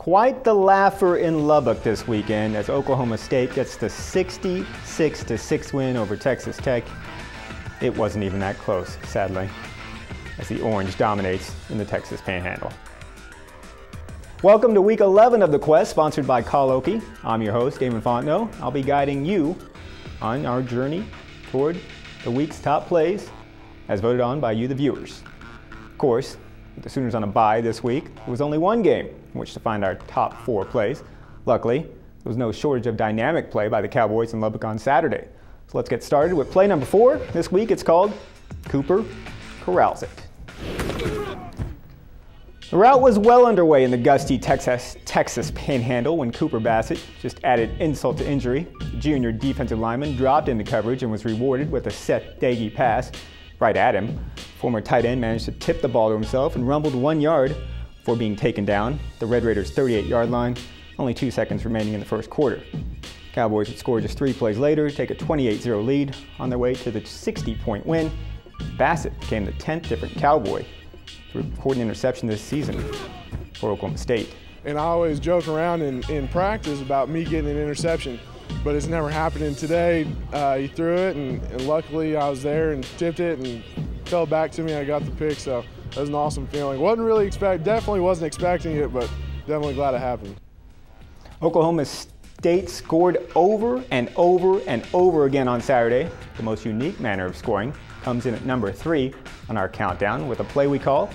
Quite the laugher in Lubbock this weekend as Oklahoma State gets the 66-6 win over Texas Tech. It wasn't even that close, sadly, as the Orange dominates in the Texas Panhandle. Welcome to Week 11 of The Quest, sponsored by Call Okie. I'm your host, Damon Fontenot. I'll be guiding you on our journey toward the week's top plays, as voted on by you, the viewers. Of course, with the Sooners on a bye this week, there was only one game in which to find our top 4 plays. Luckily, there was no shortage of dynamic play by the Cowboys in Lubbock on Saturday. So let's get started with play number 4. This week it's called Cooper Corrals It. The rout was well underway in the gusty Texas Panhandle when Cooper Bassett just added insult to injury. The junior defensive lineman dropped into coverage and was rewarded with a Seth Doege pass right at him. Former tight end managed to tip the ball to himself and rumbled 1 yard before being taken down. The Red Raiders' 38-yard line, only 2 seconds remaining in the first quarter. Cowboys would score just 3 plays later, take a 28-0 lead on their way to the 60-point win. Bassett became the 10th different Cowboy to record an interception this season for Oklahoma State. And I always joke around in practice about me getting an interception, but it's never happening today. He threw it, and luckily I was there and tipped it and fell back to me. I got the pick, so that was an awesome feeling. Definitely wasn't expecting it, but definitely glad it happened. Oklahoma State scored over and over and over again on Saturday. The most unique manner of scoring comes in at number 3 on our countdown with a play we call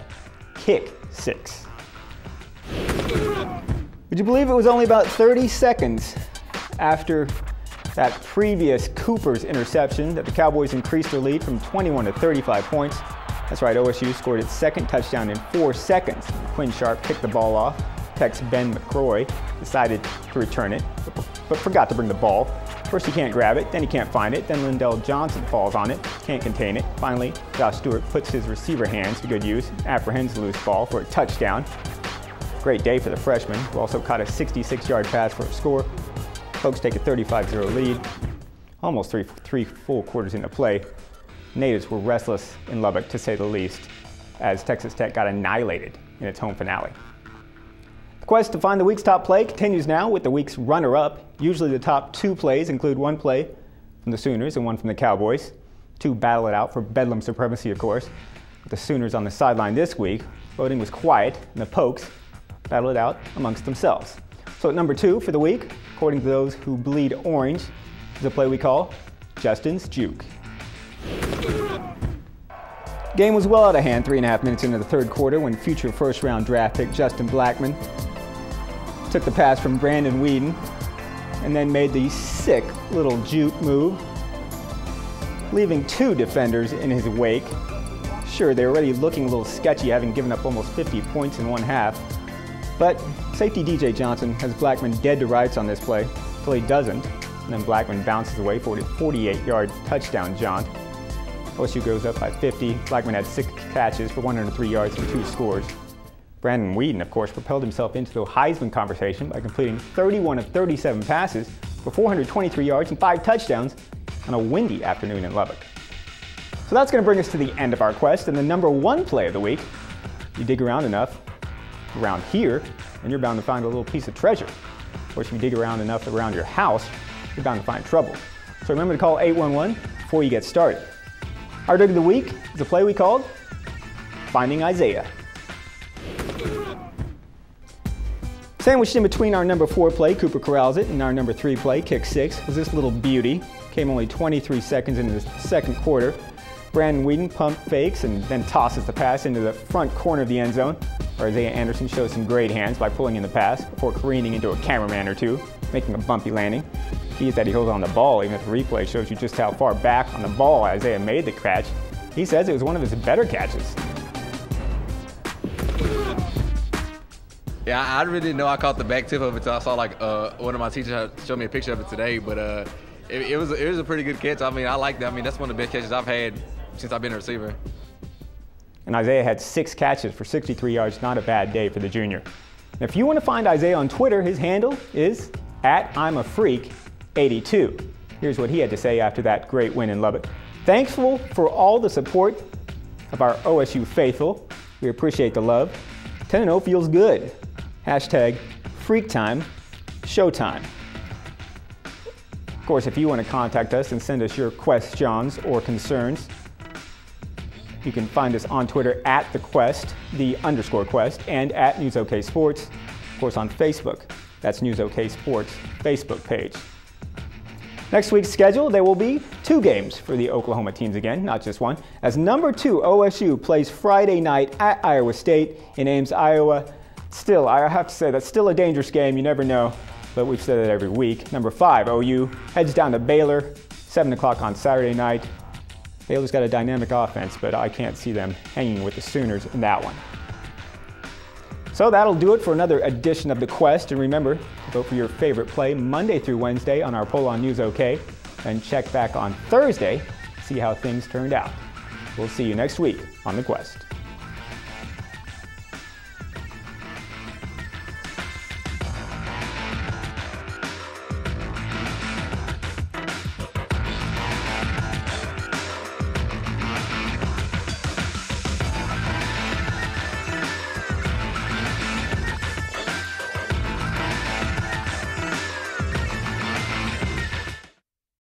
Kick 6. Would you believe it was only about 30 seconds after that previous Cooper's interception that the Cowboys increased their lead from 21 to 35 points? That's right, OSU scored its second touchdown in 4 seconds. Quinn Sharp kicked the ball off. Tech's Ben McCroy decided to return it, but forgot to bring the ball. First he can't grab it, then he can't find it, then Lindell Johnson falls on it, can't contain it. Finally, Josh Stewart puts his receiver hands to good use, apprehends the loose ball for a touchdown. Great day for the freshman, who also caught a 66-yard pass for a score. Folks take a 35-0 lead. Almost three full quarters into play. Natives were restless in Lubbock, to say the least, as Texas Tech got annihilated in its home finale. The quest to find the week's top play continues now with the week's runner-up. Usually the top 2 plays include 1 play from the Sooners and 1 from the Cowboys. 2 battle it out for Bedlam supremacy, of course. With the Sooners on the sideline this week, voting was quiet, and the Pokes battled it out amongst themselves. So at number 2 for the week, according to those who bleed orange, is a play we call Justin's Juke. Game was well out of hand 3.5 minutes into the 3rd quarter when future first-round draft pick Justin Blackmon took the pass from Brandon Weeden and then made the sick little juke move, leaving 2 defenders in his wake. Sure, they were already looking a little sketchy, having given up almost 50 points in 1 half, but safety DJ Johnson has Blackmon dead to rights on this play until he doesn't, and then Blackmon bounces away for a 48-yard touchdown jaunt. OSU goes up by 50. Blackmon had 6 catches for 103 yards and 2 scores. Brandon Weeden, of course, propelled himself into the Heisman conversation by completing 31 of 37 passes for 423 yards and 5 touchdowns on a windy afternoon in Lubbock. So that's going to bring us to the end of our quest and the number 1 play of the week. You dig around enough, around here, and you're bound to find a little piece of treasure. Or if you dig around enough around your house, you're bound to find trouble. So remember to call 811 before you get started. Our dig of the week is a play we called Finding Isaiah. Sandwiched in between our number 4 play, Cooper Corrals It, and our number 3 play, Kick 6, was this little beauty. Came only 23 seconds into the 2nd quarter. Brandon Weeden pump fakes and then tosses the pass into the front corner of the end zone, where Isaiah Anderson shows some great hands by pulling in the pass before careening into a cameraman or 2, making a bumpy landing. Key is that he holds on the ball, even if the replay shows you just how far back on the ball Isaiah made the catch. He says it was one of his better catches. Yeah, I really didn't know I caught the back tip of it until I saw one of my teachers show me a picture of it today. But it was a pretty good catch. I mean, I like that. I mean, that's one of the best catches I've had since I've been a receiver. And Isaiah had 6 catches for 63 yards. Not a bad day for the junior. And if you want to find Isaiah on Twitter, his handle is @I'mAFreak82. Here's what he had to say after that great win in Lubbock. Thankful for all the support of our OSU faithful. We appreciate the love. 10-0 feels good. Freak Time, Showtime. Of course, if you want to contact us and send us your questions or concerns, you can find us on Twitter at The Quest, _Quest, and at News OK Sports. Of course, on Facebook, that's News OK Sports Facebook page. Next week's schedule, there will be 2 games for the Oklahoma teams again, not just one, as number 2 OSU plays Friday night at Iowa State in Ames, Iowa. Still, I have to say, that's still a dangerous game. You never know, but we've said it every week. Number 5, OU, heads down to Baylor, 7 o'clock on Saturday night. Baylor's got a dynamic offense, but I can't see them hanging with the Sooners in that one. So that'll do it for another edition of The Quest. And remember, vote for your favorite play Monday through Wednesday on our poll on News OK. And check back on Thursday, see how things turned out. We'll see you next week on The Quest.